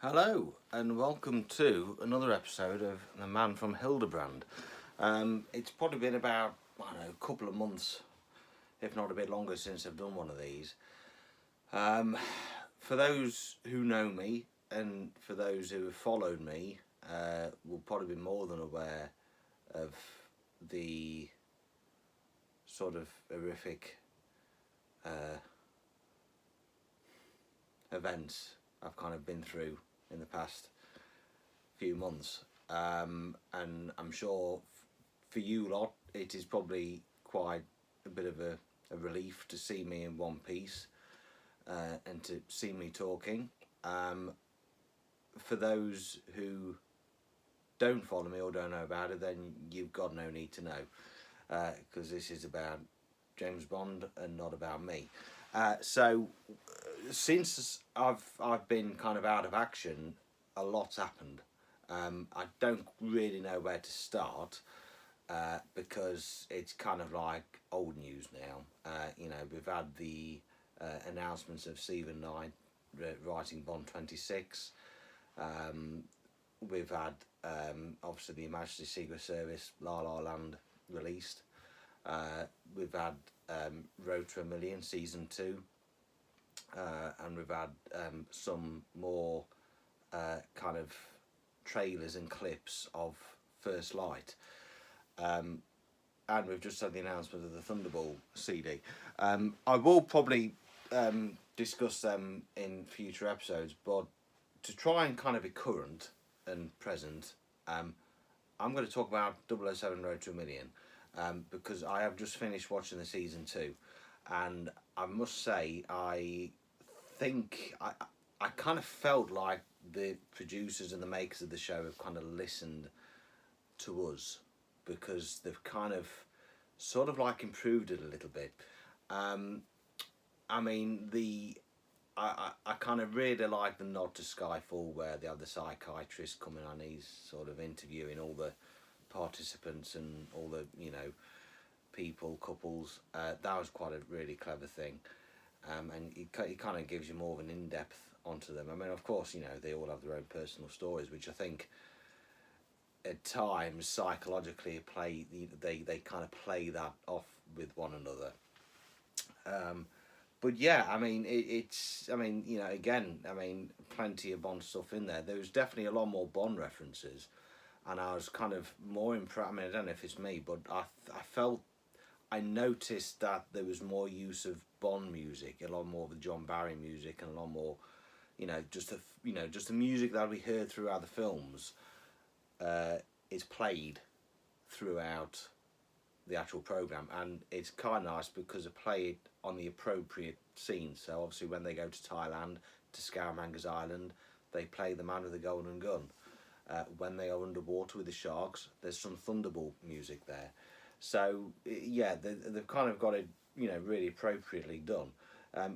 Hello and welcome to another episode of The Man from Hildebrand. It's probably been about, I don't know, a couple of months, if not a bit longer, since I've done one of these. For those who know me and for those who have followed me, will probably be more than aware of the sort of horrific uh, events I've kind of been through in the past few months. And I'm sure for you lot, it is probably quite a bit of a relief to see me in one piece and to see me talking. For those who don't follow me or don't know about it, then you've got no need to know because this is about James Bond and not about me. So since I've been kind of out of action, a lot's happened. I don't really know where to start because it's kind of like old news now. We've had the announcements of Stephen Knight writing Bond 26. We've had obviously the Her Majesty's Secret Service La La Land released. We've had Road to a Million season 2. And we've had some more kind of trailers and clips of First Light. And we've just had the announcement of the Thunderball CD. I will probably discuss them in future episodes, but to try and kind of be current and present, I'm going to talk about 007 Road to a Million because I have just finished watching the season 2, and I must say I kind of felt like the producers and the makers of the show have kind of listened to us because they've kind of sort of like improved it a little bit. I mean, I kind of really like the nod to Skyfall where they have the psychiatrist coming on, he's sort of interviewing all the participants and all the, people, couples. That was quite a really clever thing. And it kind of gives you more of an in-depth onto them. I mean, of course, they all have their own personal stories, which I think at times psychologically they kind of play that off with one another. But yeah, I mean, again, plenty of Bond stuff in there. There was definitely a lot more Bond references, and I was kind of more impressed. I mean, I don't know if it's me, but I noticed that there was more use of Bond music, a lot more of the John Barry music, and a lot more, just the music that we heard throughout the films is played throughout the actual program, and it's kind of nice because they play it on the appropriate scenes. So obviously, when they go to Thailand to Scaramanga's Island, they play the Man with the Golden Gun. When they are underwater with the sharks, there's some Thunderball music there. So yeah, they've kind of got it, really appropriately done.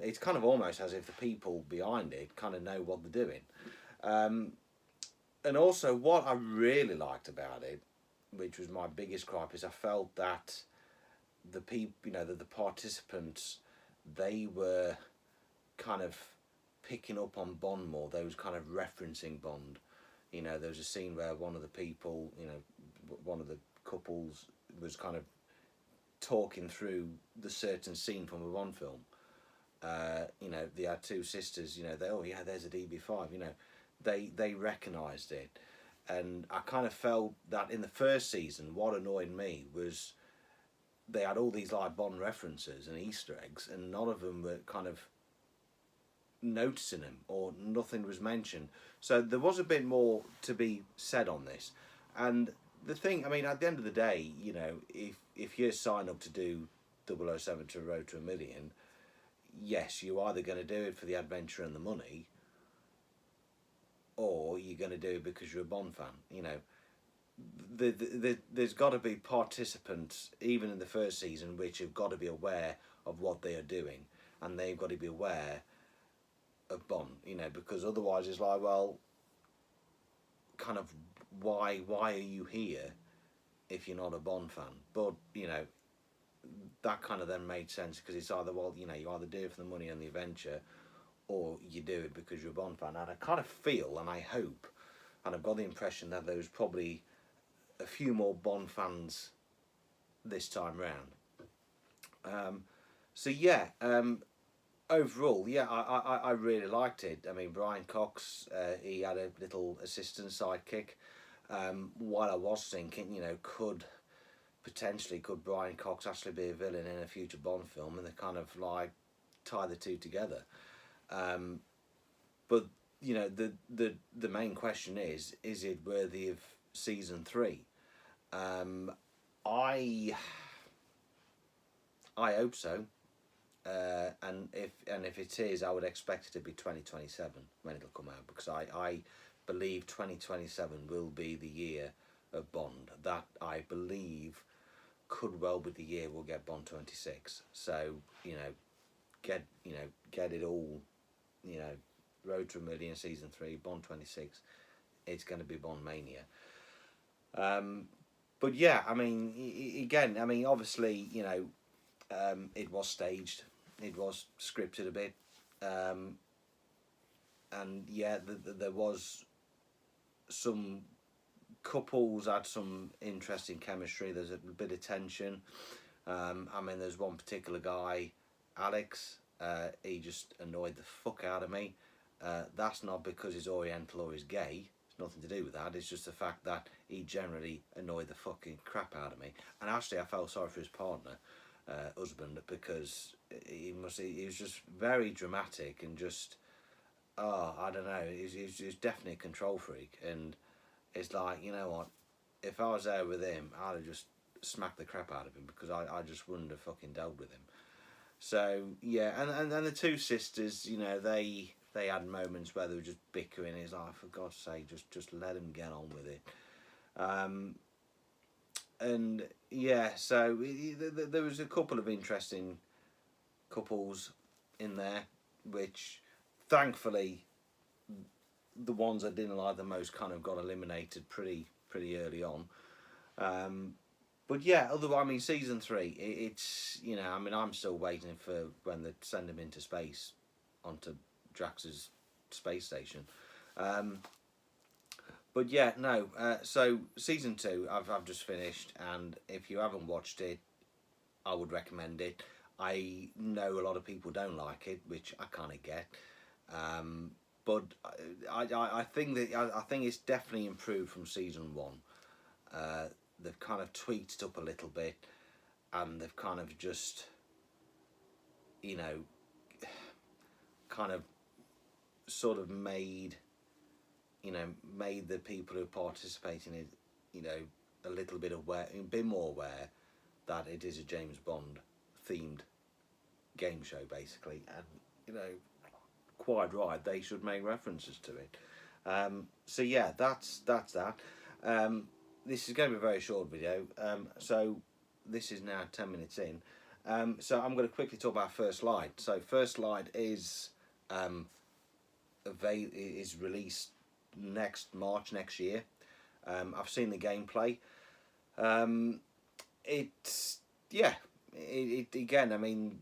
It's kind of almost as if the people behind it kind of know what they're doing. And also, what I really liked about it, which was my biggest gripe, is I felt that the people, the participants, they were kind of picking up on Bond more. They was kind of referencing Bond. There was a scene where one of the people, one of the couples was kind of talking through the certain scene from a Bond film. They had two sisters, there's a DB5, they recognised it. And I kind of felt that in the first season, what annoyed me was they had all these like Bond references and Easter eggs, and none of them were kind of noticing them, or nothing was mentioned. So there was a bit more to be said on this. And the thing, at the end of the day, if you're signed up to do 007 to Road to a Million, yes, you're either going to do it for the adventure and the money, or you're going to do it because you're a Bond fan. There's got to be participants, even in the first season, which have got to be aware of what they are doing, and they've got to be aware of Bond, because otherwise it's like, well, kind of, why are you here if you're not a Bond fan? But, that kind of then made sense, because it's either, well, you either do it for the money and the adventure, or you do it because you're a Bond fan. And I kind of feel, and I hope, and I've got the impression that there's probably a few more Bond fans this time round. So yeah, overall, yeah, I really liked it. I mean, Brian Cox, he had a little assistant sidekick. While I was thinking, could Brian Cox actually be a villain in a future Bond film, and they kind of like tie the two together. But the main question is it worthy of season 3? I I hope so. And if it is, I would expect it to be 2027 when it'll come out, because I believe 2027 will be the year of Bond. That, I believe, could well be the year we'll get Bond 26. So get it all, Road to a Million season 3, Bond 26. It's going to be Bond mania. But yeah, I mean, again, I mean, obviously, it was staged, it was scripted a bit, and yeah, there was some couples had some interesting chemistry. There's a bit of tension. I mean, there's one particular guy, Alex. He just annoyed the fuck out of me. That's not because he's Oriental or he's gay. It's nothing to do with that. It's just the fact that he generally annoyed the fucking crap out of me. And actually, I felt sorry for his partner, husband, because he was just very dramatic and just, I don't know. He's definitely a control freak, and it's like, you know what? If I was there with him, I'd have just smacked the crap out of him, because I just wouldn't have fucking dealt with him. So yeah, and the two sisters, they had moments where they were just bickering. It's like, for God's sake, just let them get on with it. And yeah, so there was a couple of interesting couples in there, which thankfully the ones I didn't like the most kind of got eliminated pretty early on. But yeah, I mean, season 3, it's, I mean, I'm still waiting for when they send him into space, onto Drax's space station. But yeah, no. So season 2, I've just finished, and if you haven't watched it, I would recommend it. I know a lot of people don't like it, which I kind of get. But I think it's definitely improved from season 1. They've kind of tweaked it up a little bit, and they've kind of just, kind of sort of made the people who participate in it, a little bit aware, a bit more aware that it is a James Bond themed game show, basically, and quite right, they should make references to it. So yeah, that's that. This is going to be a very short video. So this is now 10 minutes in. So I'm going to quickly talk about First Light. So First Light is released next March next year. I've seen the gameplay. It again, I mean,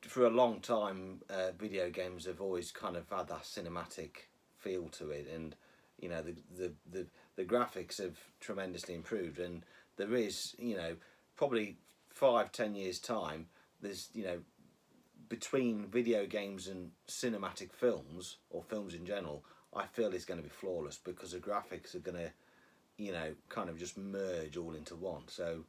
for a long time, video games have always kind of had that cinematic feel to it, and the graphics have tremendously improved, and there is, probably 5-10 years time, there's, between video games and cinematic films, or films in general, I feel it's going to be flawless, because the graphics are going to, kind of just merge all into one. So,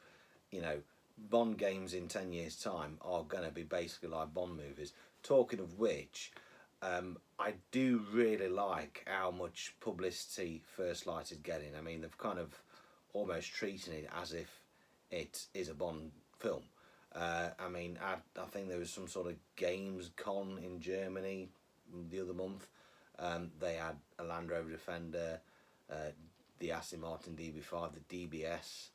Bond games in 10 years time are going to be basically like Bond movies. Talking of which, I do really like how much publicity First Light is getting. I mean, they've kind of almost treating it as if it is a Bond film. I mean, I think there was some sort of games con in Germany the other month. They had a Land Rover Defender, the Aston Martin DB5, the DBS,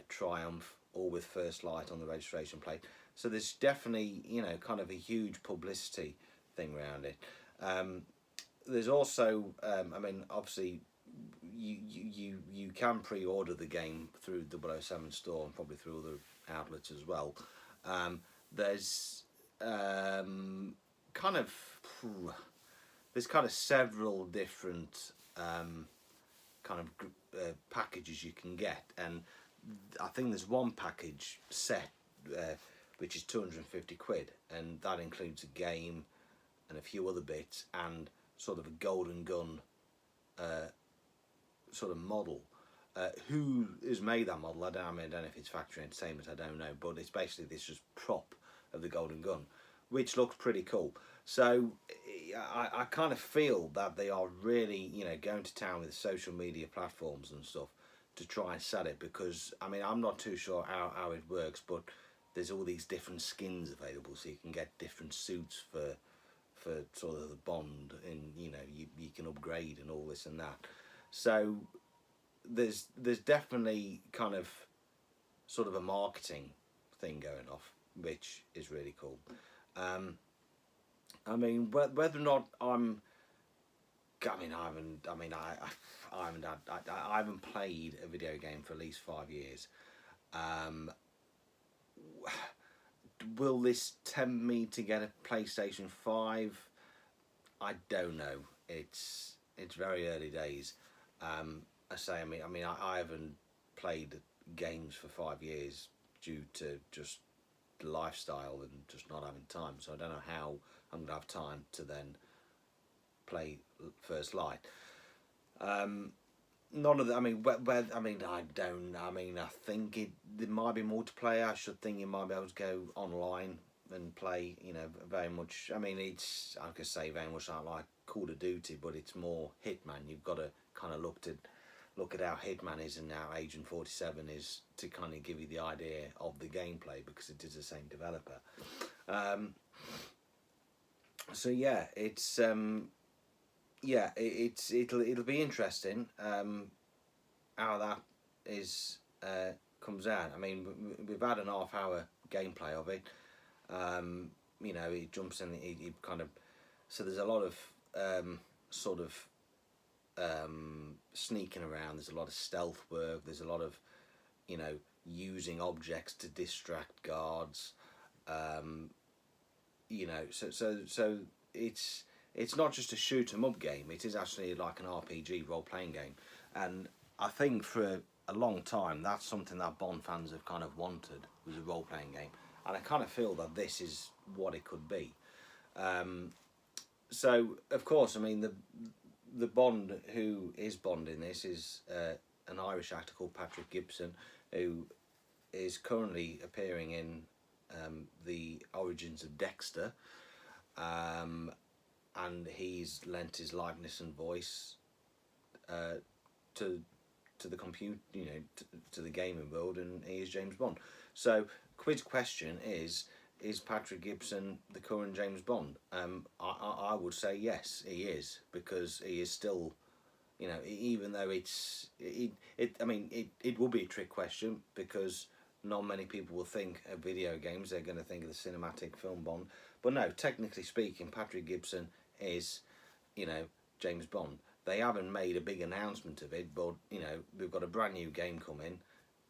Triumph, all with First Light on the registration plate. So there's definitely, kind of a huge publicity thing around it. There's also, I mean, obviously, you can pre-order the game through 007 store and probably through other outlets as well. There's kind of there's kind of several different kind of packages you can get, and I think there's one package set which is 250 quid, and that includes a game and a few other bits and sort of a golden gun sort of model. Who has made that model? I don't know if it's Factory Entertainment, I don't know, but it's basically this just prop of the golden gun, which looks pretty cool. So I kind of feel that they are really, you know, going to town with social media platforms and stuff to try and sell it, because I mean, I'm not too sure how it works, but there's all these different skins available, so you can get different suits for sort of the Bond, and you know, you can upgrade and all this and that. So there's definitely kind of sort of a marketing thing going off, which is really cool. I mean, whether or not I haven't played a video game for at least 5 years. Will this tempt me to get a PlayStation 5? I don't know. It's very early days. I haven't played games for 5 years due to just lifestyle and just not having time. So I don't know how I'm gonna have time to then play First Light. None of the. I mean, I don't. I mean, I think there might be multiplayer. I should think you might be able to go online and play. You know, very much. I mean, I could say very much like Call of Duty, but it's more Hitman. You've got to kind of look at how Hitman is and how Agent 47 is to kind of give you the idea of the gameplay, because it is the same developer. So yeah, it'll be interesting how that is comes out. I mean, we've had an half-hour gameplay of it. You know, it jumps in. It kind of, so there's a lot of sort of sneaking around. There's a lot of stealth work. There's a lot of, you know, using objects to distract guards. You know, so it's not just a shoot 'em up game. It is actually like an RPG role playing game, and I think for a long time that's something that Bond fans have kind of wanted, was a role playing game, and I kind of feel that this is what it could be. So of course, I mean, the Bond who is Bond in this is an Irish actor called Patrick Gibson, who is currently appearing in the Origins of Dexter, and he's lent his likeness and voice to the computer, you know, to the gaming world, and he is James Bond. So, quiz question is Patrick Gibson the current James Bond? I would say yes, he is, because he is still, you know, even though it will be a trick question, because not many people will think of video games. They're going to think of the cinematic film Bond. But no, technically speaking, Patrick Gibson is, you know, James Bond. They haven't made a big announcement of it, but, you know, we've got a brand new game coming,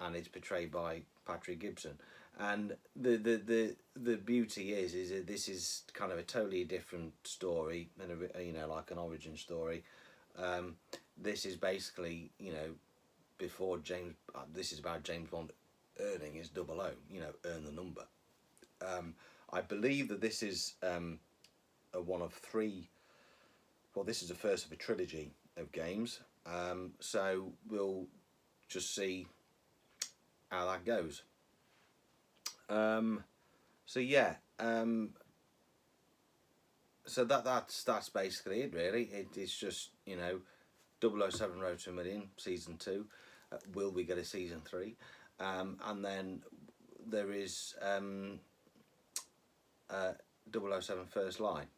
and it's portrayed by Patrick Gibson. And the beauty is that this is kind of a totally different story, and you know, like an origin story. This is basically, you know, before James. This is about James Bond earning his 00. You know, earn the number. I believe that this is a one of 3. Well, this is the first of a trilogy of games. So we'll just see how that goes. So yeah. So that's basically it, really. It's just, you know, 007 Road to a Million season 2. Will we get a season 3? And then there is 007 First Line,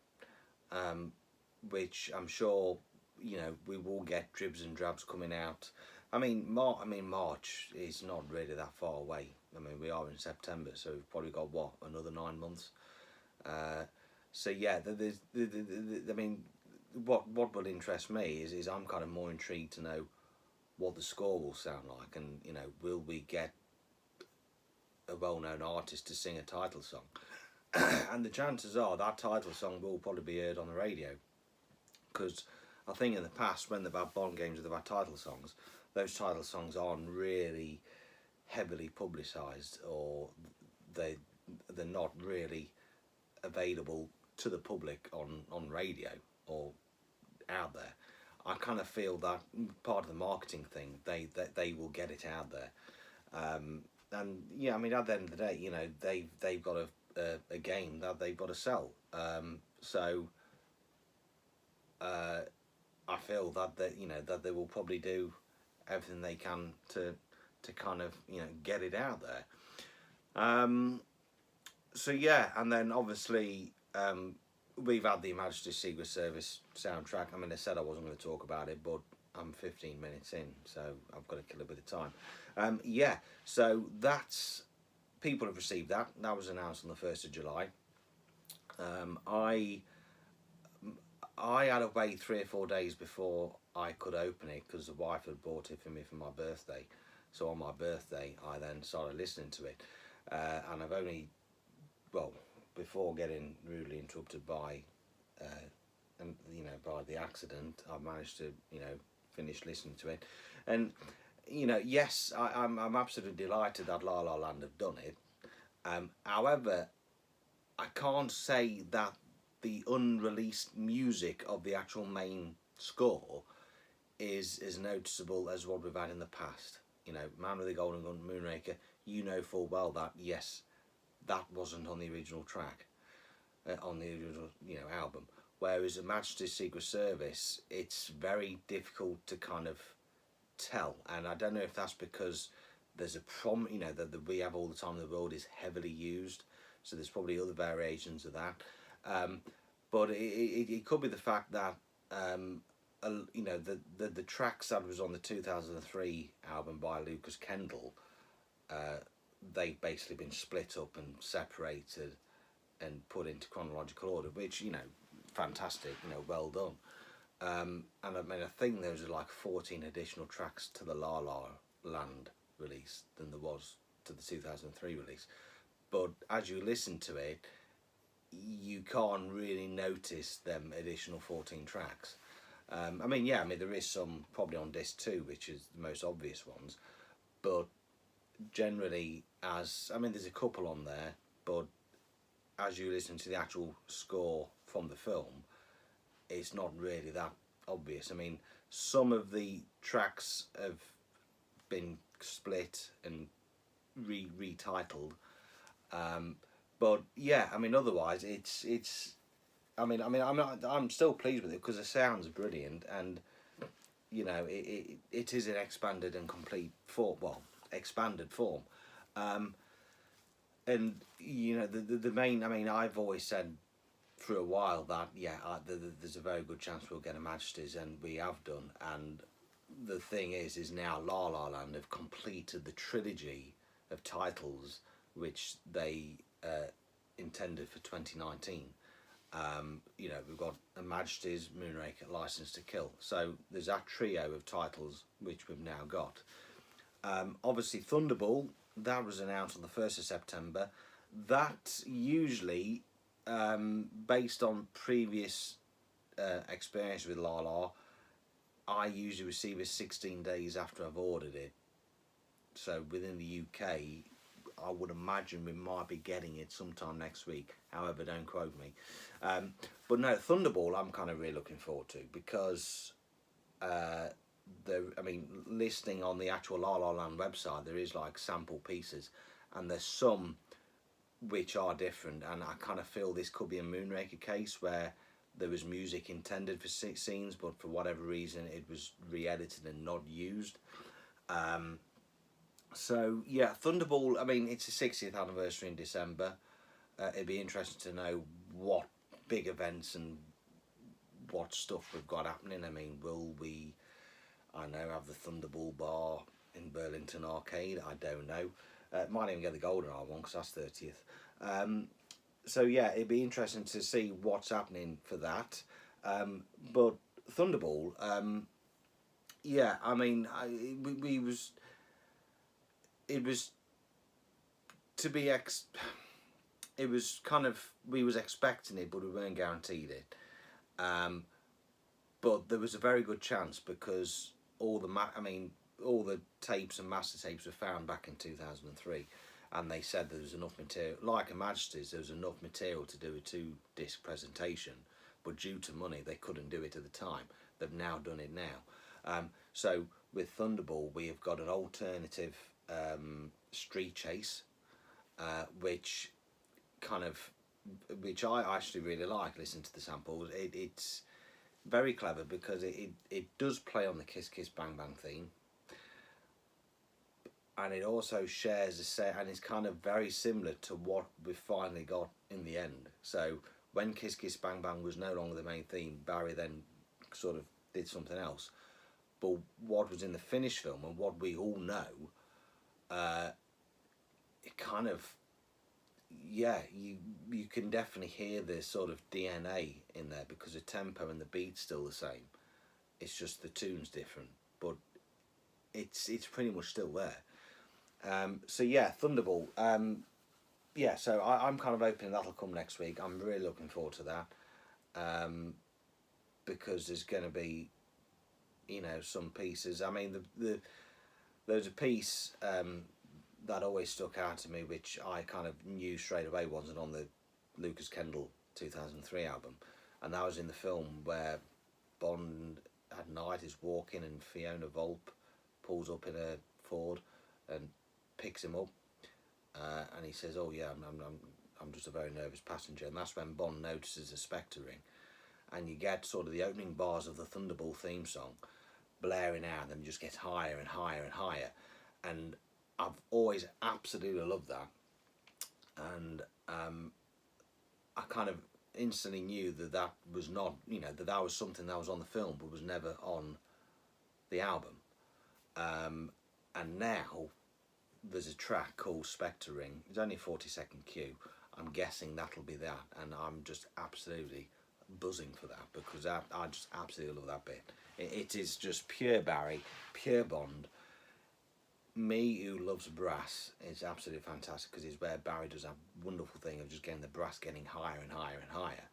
which I'm sure, you know, we will get dribs and drabs coming out. I mean, March is not really that far away. I mean, we are in September, so we've probably got another 9 months. So yeah, I mean, what will interest me is I'm kind of more intrigued to know what the score will sound like, and, you know, will we get a well-known artist to sing a title song? And the chances are that title song will probably be heard on the radio, because I think in the past when they've had Bond games with have had title songs, those title songs aren't really heavily publicised, or they they're not really available to the public on radio or out there. I kind of feel that part of the marketing thing, they will get it out there. And yeah, I mean, at the end of the day, they've got a game that they've got to sell. So I feel that that they will probably do everything they can to kind of get it out there. So yeah, and then obviously we've had the Majesty's Secret Service soundtrack. I mean, I said I wasn't going to talk about it, but I'm 15 minutes in, so I've got to kill a bit of time. Yeah, so that's people have received that. That was announced on the 1st of July. I had to wait 3 or 4 days before I could open it because the wife had bought it for me for my birthday. So on my birthday, I then started listening to it, and I've only, well, before getting rudely interrupted by, and by the accident, I managed to finish listening to it, and yes, I'm absolutely delighted that La La Land have done it. However, I can't say that the unreleased music of the actual main score is as noticeable as what we've had in the past. Man with the Golden Gun, Moonraker, full well that, yes, that wasn't on the original track, on the original, album. Whereas at Majesty's Secret Service, it's very difficult to kind of tell. And I don't know if that's because there's a that we have all the time in the world is heavily used. So there's probably other variations of that. But it could be the fact that the tracks that was on the 2003 album by Lucas Kendall, they've basically been split up and separated and put into chronological order, which fantastic, well done. And I mean, I think there was like 14 additional tracks to the La La Land release than there was to the 2003 release. But as you listen to it, you can't really notice them additional 14 tracks. I mean, there is some probably on disc 2, which is the most obvious ones, but generally, there's a couple on there, but as you listen to the actual score from the film, it's not really that obvious. I mean, some of the tracks have been split and retitled, but yeah, I mean, otherwise it's. I'm still pleased with it because the sounds are brilliant, and it is an expanded and complete form. Well, expanded form, and the main. I mean, I've always said for a while that there's a very good chance we'll get a Majesty's, and we have done. And the thing is now La La Land have completed the trilogy of titles which they intended for 2019. We've got a Majesty's, Moonraker, License to Kill. So there's that trio of titles which we've now got. Obviously, Thunderball, that was announced on the 1st of September. That usually, based on previous experience with La La, I usually receive it 16 days after I've ordered it. So within the UK, I would imagine we might be getting it sometime next week. However, don't quote me. But no, Thunderball, I'm kind of really looking forward to, because listing on the actual La La Land website, there is like sample pieces, and there's some which are different, and I kind of feel this could be a Moonraker case where there was music intended for scenes, but for whatever reason it was re-edited and not used. So yeah, Thunderball, I mean, it's the 60th anniversary in December. It'd be interesting to know what big events and what stuff we've got happening. I mean, will we, have the Thunderball bar in Burlington Arcade? I don't know. Might even get the GoldenEye one because that's 30th. So yeah, it'd be interesting to see what's happening for that. But Thunderball, it was to be it was kind of, we was expecting it, but we weren't guaranteed it. Um, but there was a very good chance because all the tapes and master tapes were found back in 2003, and they said there was enough material, like a Majesty's, there was enough material to do a 2 disc presentation, but due to money they couldn't do it at the time. They've now done it now. So with Thunderball we have got an alternative street chase, which kind of, which I actually really like. Listen to the samples. It's very clever because it does play on the Kiss Kiss Bang Bang theme, and it also shares a set, and it's kind of very similar to what we finally got in the end. So when Kiss Kiss Bang Bang was no longer the main theme, Barry then sort of did something else. But what was in the finished film and what we all know, it kind of, yeah, you can definitely hear the sort of DNA in there because the tempo and the beat's still the same. It's just the tune's different, but it's pretty much still there. So yeah, Thunderball. Yeah, so I'm kind of hoping that'll come next week. I'm really looking forward to that, because there's going to be, you know, some pieces. I mean, there's a piece that always stuck out to me, which I kind of knew straight away wasn't on the Lucas Kendall 2003 album, and that was in the film where Bond at night is walking and Fiona Volpe pulls up in a Ford and picks him up, and he says, "Oh yeah, I'm just a very nervous passenger," and that's when Bond notices a Spectre ring, and you get sort of the opening bars of the Thunderball theme song blaring out, and just gets higher and higher and higher, and I've always absolutely loved that, and I kind of instantly knew that that was not, you know, that was something that was on the film but was never on the album, and now there's a track called Spectre Ring. It's only a 40-second cue. I'm guessing that'll be that, and I'm just absolutely buzzing for that because I just absolutely love that bit. It is just pure Barry, pure Bond. Me who loves brass, it's absolutely fantastic because it's where Barry does that wonderful thing of just getting the brass getting higher and higher and higher.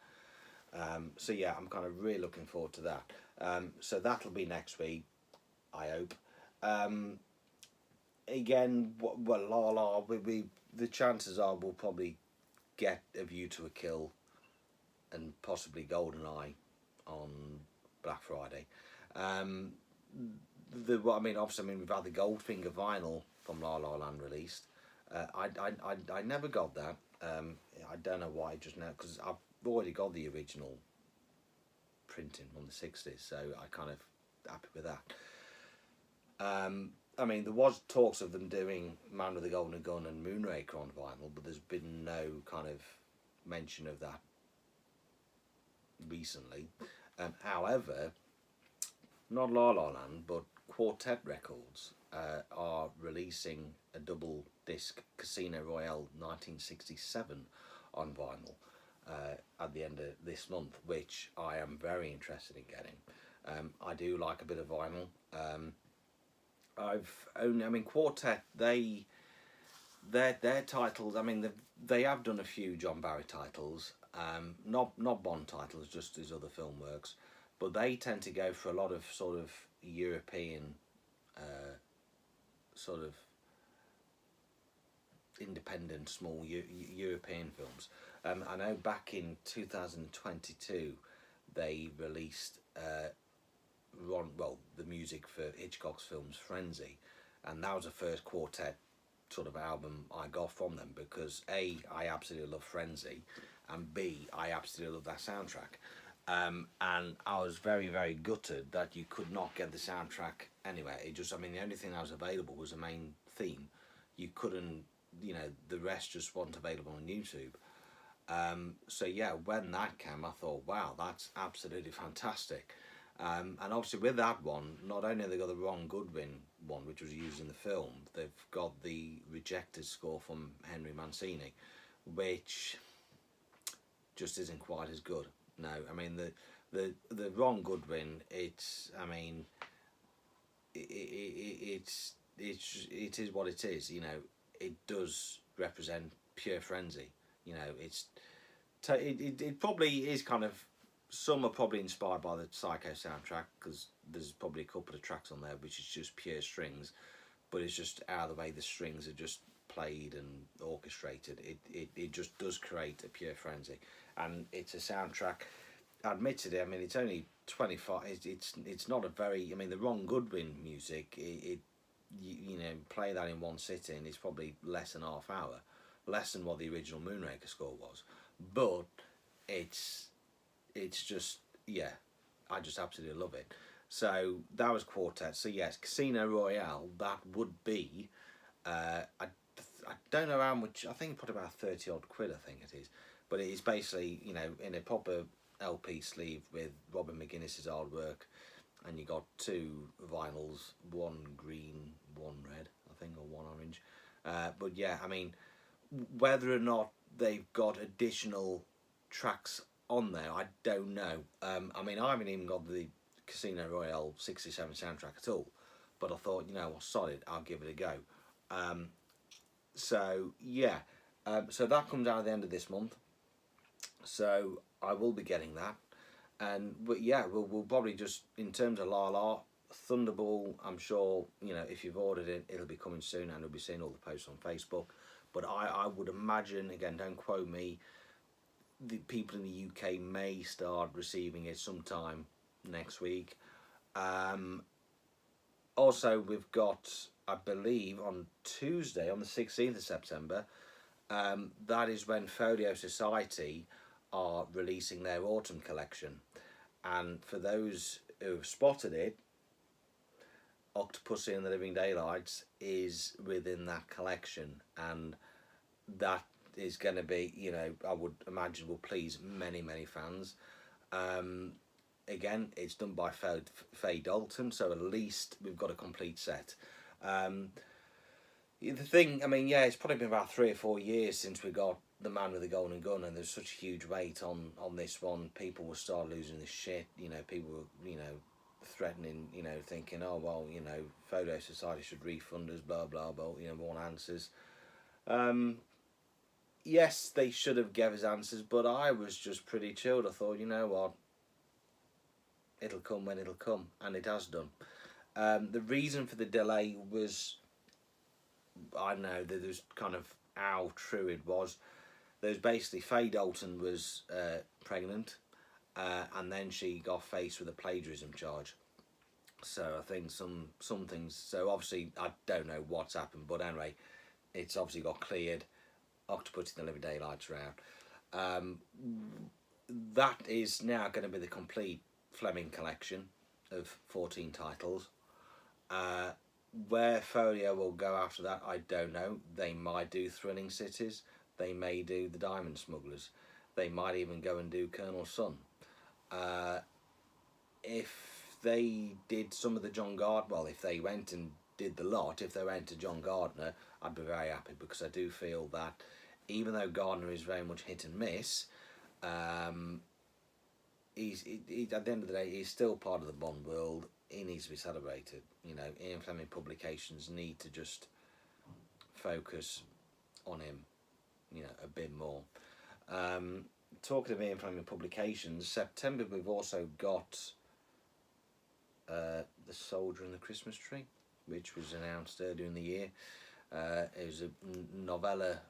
So yeah, I'm kind of really looking forward to that. So that'll be next week, I hope. Again, well, we the chances are we'll probably get A View to a Kill and possibly GoldenEye on Black Friday. Obviously, we've had the Goldfinger vinyl from La La Land released. I never got that. I don't know why just now, because I've already got the original printing on the 60s, so I kind of happy with that. There was talks of them doing Man with the Golden Gun and Moonraker on vinyl, but there's been no kind of mention of that recently. However, not La La Land, but Quartet Records are releasing a double disc Casino Royale 1967 on vinyl at the end of this month, which I am very interested in getting. I do like a bit of vinyl. Quartet, their titles, they have done a few John Barry titles, not Bond titles, just his other film works, but they tend to go for a lot of sort of European, sort of independent, small European films. I know back in 2022 they released the music for Hitchcock's films Frenzy, and that was the first Quartet sort of album I got from them because A, I absolutely love Frenzy, and B, I absolutely love that soundtrack. And I was very, very gutted that you could not get the soundtrack anywhere. The only thing that was available was the main theme. You couldn't, the rest just wasn't available on YouTube. So yeah, when that came, I thought, wow, that's absolutely fantastic. And obviously with that one, not only have they got the Ron Goodwin one, which was used in the film, they've got the rejected score from Henry Mancini, which just isn't quite as good. No, the Ron Goodwin, it is what it is. It does represent pure frenzy. You know, it probably is kind of, some are probably inspired by the Psycho soundtrack because there's probably a couple of tracks on there which is just pure strings, but it's just out of the way the strings are just played and orchestrated. It just does create a pure frenzy, and it's a soundtrack. Admittedly, I mean it's only 25. It's not a very. I mean the Ron Goodwin music. You know, play that in one sitting, it's probably less than half hour, less than what the original Moonraker score was, but it's just, yeah, I just absolutely love it. So that was Quartet. So yes, Casino Royale. That would be. I don't know how much. I think probably about 30 odd quid. I think it is, but it is basically, you know, in a proper LP sleeve with Robin McGuinness's artwork, and you got two vinyls, one green, one red, I think, or one orange. But yeah, I mean, whether or not they've got additional tracks on there, I don't know. I mean, I haven't even got the Casino Royale '67 soundtrack at all, but I thought, you know, well, solid, I'll give it a go. So yeah, so that comes out at the end of this month. So I will be getting that, and but yeah, we'll probably just, in terms of La La Thunderball, I'm sure, you know, if you've ordered it, it'll be coming soon, and you'll be seeing all the posts on Facebook. But I would imagine, again, don't quote me, the people in the UK may start receiving it sometime next week. Um, Also, we've got, I believe, on Tuesday, on the 16th of September, that is when Folio Society are releasing their autumn collection. And for those who have spotted it, Octopussy and the Living Daylights is within that collection, and that is going to be, you know, I would imagine will please many, many fans. Again, it's done by Faye Dalton, so at least we've got a complete set. The thing, I mean, yeah, it's probably been about 3 or 4 years since we got The Man with the Golden Gun, and there's such a huge weight on this one. People will start losing this shit. You know, people were, you know, threatening, you know, thinking, oh well, you know, Photo Society should refund us, blah blah blah. You know, want answers. Yes, they should have gave us answers, but I was just pretty chilled. I thought, you know what, it'll come when it'll come, and it has done. The reason for the delay was, I don't know, there was kind of how true it was. There's basically, Faye Dalton was pregnant, and then she got faced with a plagiarism charge. So I think some things. So obviously, I don't know what's happened, but anyway, it's obviously got cleared. Octopus in the Living Daylights are out. That is now going to be the complete Fleming collection of 14 titles. Where Folio will go after that, I don't know. They might do Thrilling Cities. They may do The Diamond Smugglers. They might even go and do Colonel Sun. If they did some of the John Gardner, well, if they went and did the lot, if they went to John Gardner, I'd be very happy, because I do feel that even though Gardner is very much hit and miss, he's at the end of the day, he's still part of the Bond world. He needs to be celebrated. You know, Ian Fleming Publications need to just focus on him, you know, a bit more. Talking of Ian Fleming Publications, September we've also got The Soldier and the Christmas Tree, which was announced earlier in the year. It was a novella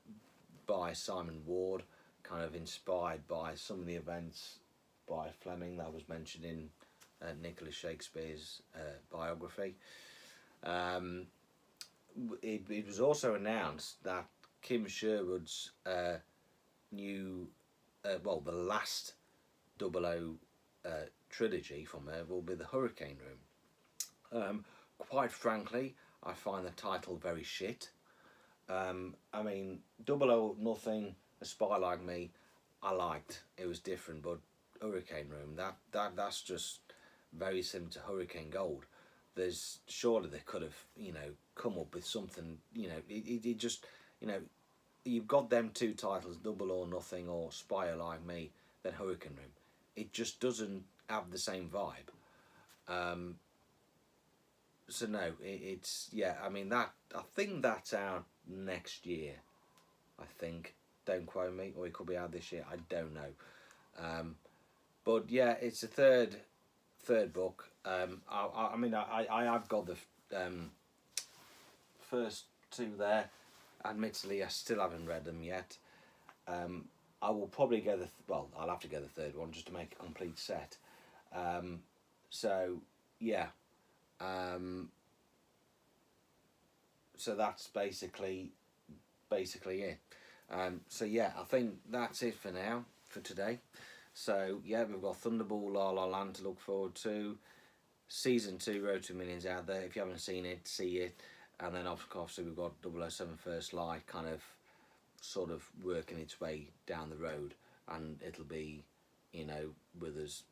by Simon Ward, kind of inspired by some of the events by Fleming that was mentioned in Nicholas Shakespeare's biography. It was also announced that Kim Sherwood's new, well, the last 00 trilogy from her will be The Hurricane Room. Quite frankly, I find the title very shit. I mean, 00 Nothing, A Spy Like Me, I liked. It was different, but Hurricane Room, that's just very similar to Hurricane Gold. There's, surely they could have, you know, come up with something, you know, it just, you know, you've got them two titles, 00 Nothing or Spy Like Me, then Hurricane Room. It just doesn't have the same vibe. So no, it's, yeah, I mean, that, I think that's out next year, I think. Don't quote me, or it could be out this year. I don't know. But yeah, it's the third book. I mean, I have got the first two there. Admittedly, I still haven't read them yet. I will probably go well, I'll have to go the third one just to make a complete set. So yeah, so that's basically it. So yeah, I think that's it for now for today. So yeah, we've got Thunderball La La Land to look forward to. Season 2 Road to Millions out there. If you haven't seen it, see it. And then obviously we've got 007 First Light kind of sort of working its way down the road, and it'll be, you know, with us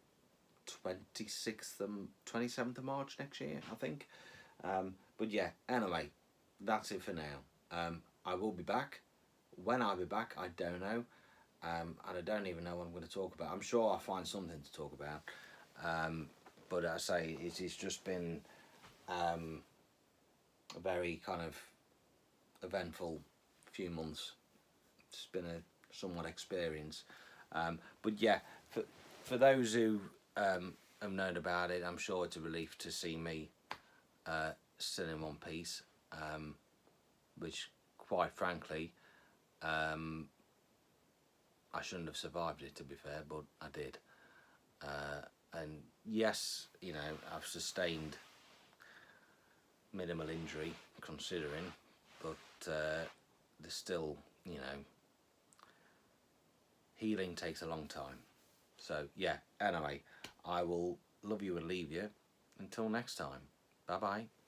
27th of March next year, I think. But yeah, anyway, that's it for now. I will be back. When I'll be back, I don't know. And I don't even know what I'm going to talk about. I'm sure I'll find something to talk about. But I say it's just been a very kind of eventful few months. It's been a somewhat experience. But yeah, for those who have known about it, I'm sure it's a relief to see me still in one piece, which quite frankly, I shouldn't have survived it, to be fair, but I did. And yes, you know, I've sustained minimal injury considering, but there's still, you know, healing takes a long time. So yeah, anyway, I will love you and leave you until next time. Bye bye.